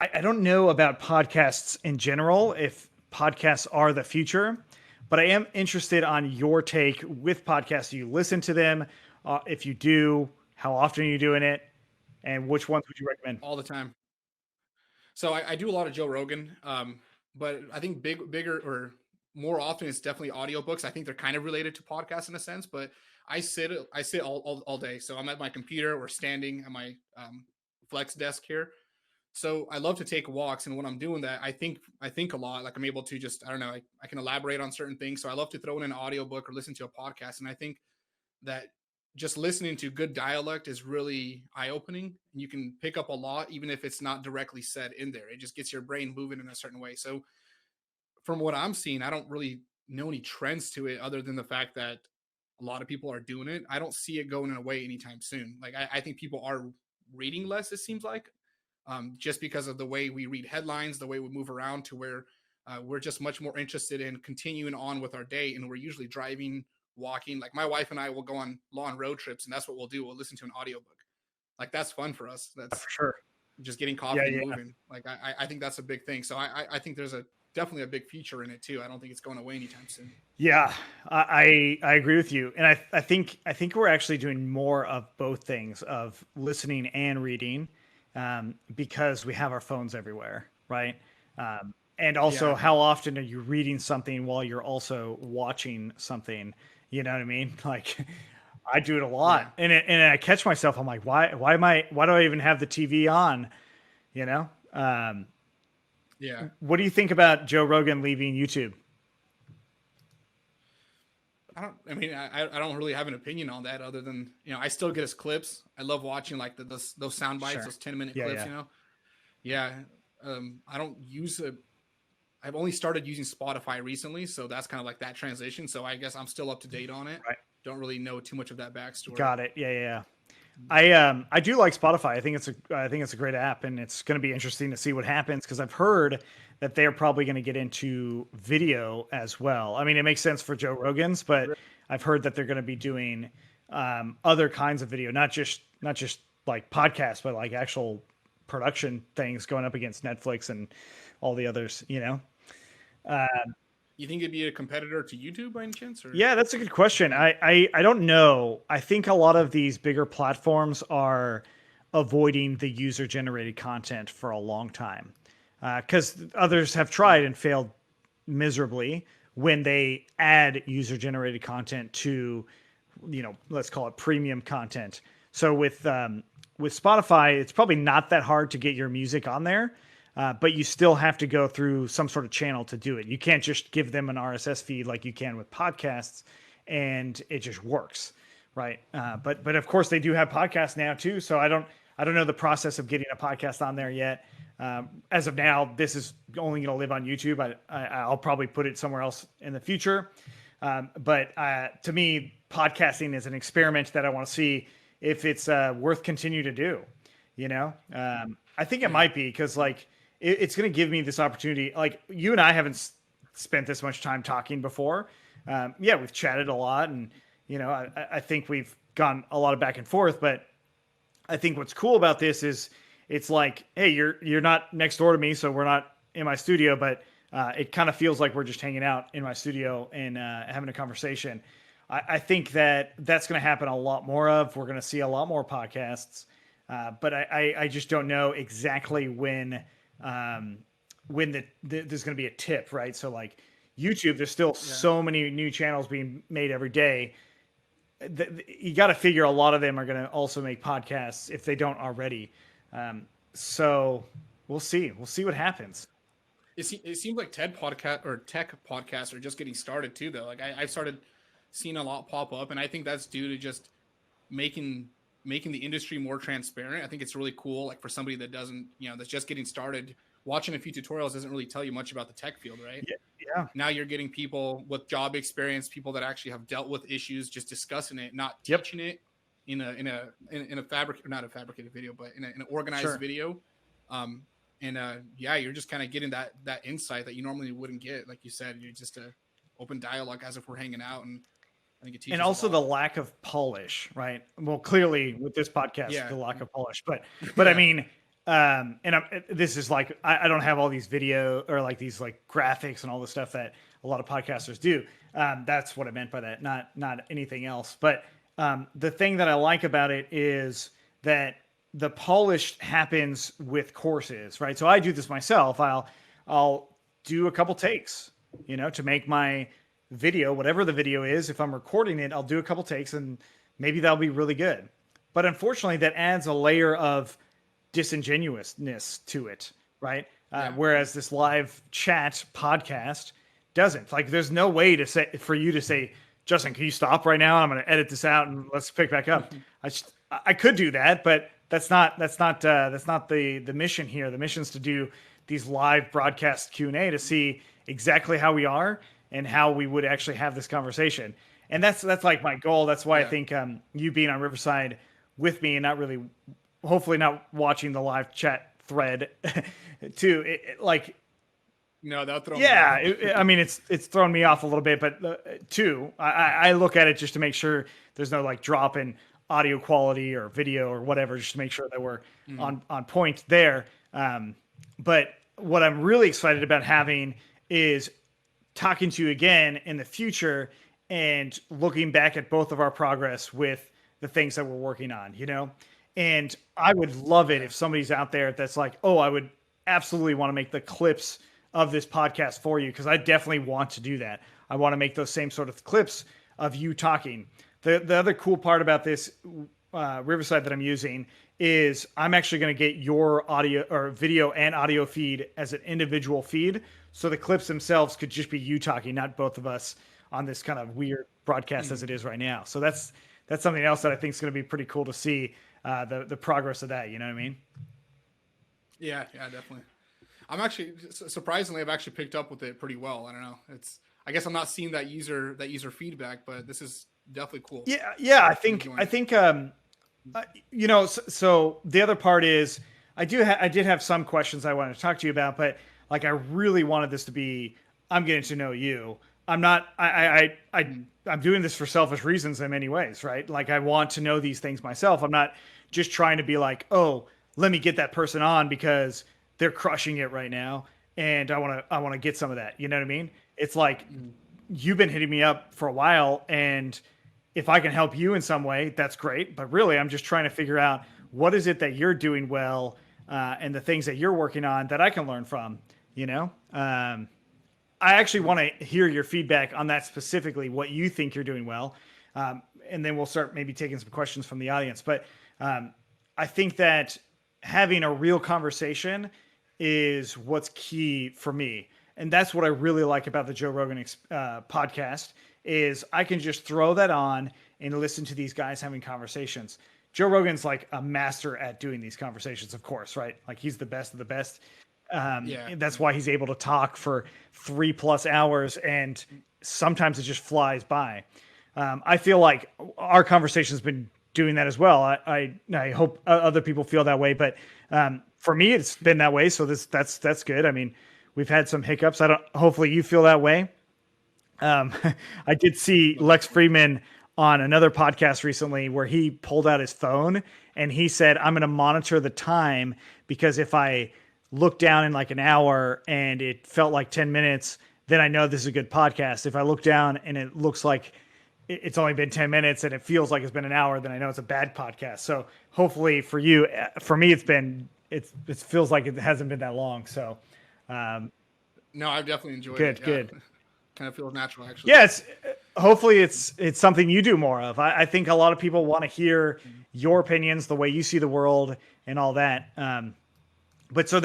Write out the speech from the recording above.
I don't know about podcasts in general, if podcasts are the future, but I am interested on your take with podcasts. Do you listen to them? If you do, how often are you doing it? And which ones would you recommend? all the time. So I do a lot of Joe Rogan, but I think bigger or more often it's definitely audiobooks. I think they're kind of related to podcasts in a sense, but I sit all day. So I'm at my computer or standing at my flex desk here. So I love to take walks, and when I'm doing that, I think a lot. Like I'm able to just I don't know I can elaborate on certain things. So I love to throw in an audiobook or listen to a podcast, and I think that just listening to good dialect is really eye opening. You can pick up a lot, even if it's not directly said in there. It just gets your brain moving in a certain way. So, from what I'm seeing, I don't really know any trends to it other than the fact that a lot of people are doing it. I don't see it going away anytime soon. Like, I think people are reading less, it seems like, just because of the way we read headlines, the way we move around to where we're just much more interested in continuing on with our day. And we're usually driving, walking. Like my wife and I will go on long road trips, and that's what we'll do. We'll listen to an audiobook. Like that's fun for us. For That's sure. just getting Yeah, coffee and yeah. moving. Like I think that's a big thing. So I think there's a definitely a big future in it too. I don't think it's going away anytime soon. Yeah, I agree with you, and I think we're actually doing more of both things of listening and reading, because we have our phones everywhere, right? And also, Yeah. how often are you reading something while you're also watching something? You know what I mean? Like, I do it a Yeah. lot, and I catch myself. I'm like, why do I even have the TV on? You know? Yeah. What do you think about Joe Rogan leaving YouTube? I mean, I don't really have an opinion on that other than, I still get his clips. I love watching like those sound bites, Sure. those 10-minute Yeah, clips, yeah. Yeah. I don't use a, I've only started using Spotify recently. So that's kind of like that transition. So I guess I'm still up to date on it. Right. Don't really know too much of that backstory. Got it. Yeah, yeah, yeah. I do like Spotify. I think it's a great app, and it's going to be interesting to see what happens because I've heard that they're probably going to get into video as well. I mean, it makes sense for Joe Rogan's, but I've heard that they're going to be doing other kinds of video, not just like podcasts, but like actual production things going up against Netflix and all the others. You think it'd be a competitor to YouTube by any chance or Yeah, that's a good question. I don't know. I think a lot of these bigger platforms are avoiding the user generated content for a long time because others have tried and failed miserably when they add user generated content to, let's call it premium content. So with Spotify, it's probably not that hard to get your music on there, but you still have to go through some sort of channel to do it. You can't just give them an RSS feed like you can with podcasts, and it just works, right? But of course they do have podcasts now too. So I don't know the process of getting a podcast on there yet. As of now, this is only going to live on YouTube. I'll probably put it somewhere else in the future. But to me, podcasting is an experiment that I want to see if it's worth continue to do. I think it yeah. might be because like it's going to give me this opportunity. Like you and I haven't spent this much time talking before. Yeah, we've chatted a lot, and I think we've gone a lot of back and forth. But I think what's cool about this is it's like, hey, you're not next door to me, so we're not in my studio, but it kind of feels like we're just hanging out in my studio and having a conversation. I think that that's going to happen a lot more of. We're going to see a lot more podcasts, but I just don't know exactly um, when there's going to be a tip, right? So like YouTube, there's still Yeah. so many new channels being made every day. You got to figure a lot of them are going to also make podcasts if they don't already. So we'll see. We'll see what happens. It seems like TED podcast or tech podcasts are just getting started too, though. Like I've started seeing a lot pop up, and I think that's due to just making making the industry more transparent. I think it's really cool. Like for somebody that doesn't, that's just getting started, watching a few tutorials doesn't really tell you much about the tech field, right? Yeah, yeah, Now you're getting people with job experience, people that actually have dealt with issues, just discussing it, not yep, teaching it in a fabric or not a fabricated video, but in an organized sure. video. Um, and yeah, you're just kind of getting that insight that you normally wouldn't get. Like you said, you're just a open dialogue as if we're hanging out, and I think it And teaches a also the lot. lack of polish, right? Well, clearly with this podcast, Yeah, the lack of polish, but I yeah, mean, and this is like, I don't have all these video or like these like graphics and all the stuff that a lot of podcasters do. That's what I meant by that, not anything else. But the thing that I like about it is that the polish happens with courses, right? So I do this myself. I'll do a couple takes, to make my video, whatever the video is. If I'm recording it, I'll do a couple takes and maybe that'll be really good. But unfortunately, that adds a layer of disingenuousness to it, right? Yeah. Whereas this live chat podcast doesn't. Like, there's no way for you to say, Justin, can you stop right now? I'm going to edit this out and let's pick back up. I could do that, but that's not the mission here. The mission is to do these live broadcast Q&A to see exactly how we are and how we would actually have this conversation. And that's like my goal. That's why I think you being on Riverside with me and hopefully not watching the live chat thread too. No, that'll throw me off. I mean, it's thrown me off a little bit, but two, I look at it just to make sure there's no like drop in audio quality or video or whatever, just to make sure that we're on point there. But what I'm really excited about having is talking to you again in the future and looking back at both of our progress with the things that we're working on, And I would love it if somebody's out there that's like, oh, I would absolutely want to make the clips of this podcast for you, because I definitely want to do that. I want to make those same sort of clips of you talking. The other cool part about this Riverside that I'm using is I'm actually going to get your audio or video and audio feed as an individual feed. So the clips themselves could just be you talking, not both of us on this kind of weird broadcast as it is right now. So that's something else that I think is going to be pretty cool to see the progress of that. You know what I mean? Yeah, definitely. I'm actually surprisingly, I've actually picked up with it pretty well. I don't know. I guess I'm not seeing that user feedback, but this is definitely cool. Yeah. I think so the other part is I did have some questions I wanted to talk to you about, but like I really wanted this to be, I'm getting to know you. I'm doing this for selfish reasons in many ways, right? Like I want to know these things myself. I'm not just trying to be like, oh, let me get that person on because they're crushing it right now and I want to get some of that. You know what I mean? It's like you've been hitting me up for a while, and if I can help you in some way, that's great. But really, I'm just trying to figure out what is it that you're doing well and the things that you're working on that I can learn from, I actually want to hear your feedback on that specifically, what you think you're doing well. And then we'll start maybe taking some questions from the audience. But I think that having a real conversation is what's key for me. And that's what I really like about the Joe Rogan podcast is I can just throw that on and listen to these guys having conversations. Joe Rogan's like a master at doing these conversations, of course, right? Like he's the best of the best. That's why he's able to talk for 3+ hours and sometimes it just flies by. I feel like our conversation has been doing that as well. I hope other people feel that way, but for me, it's been that way. So that's good. I mean, we've had some hiccups. Hopefully you feel that way. I did see Lex Friedman on another podcast recently where he pulled out his phone and he said, I'm going to monitor the time because if I look down in like an hour and it felt like 10 minutes, then I know this is a good podcast. If I look down and it looks like it's only been 10 minutes and it feels like it's been an hour, then I know it's a bad podcast. So hopefully for you, for me, it feels like it hasn't been that long. So, no, I've definitely enjoyed it. Good. Kind of feels natural, actually. Yeah. Hopefully it's something you do more of. I think a lot of people want to hear your opinions, the way you see the world and all that. But so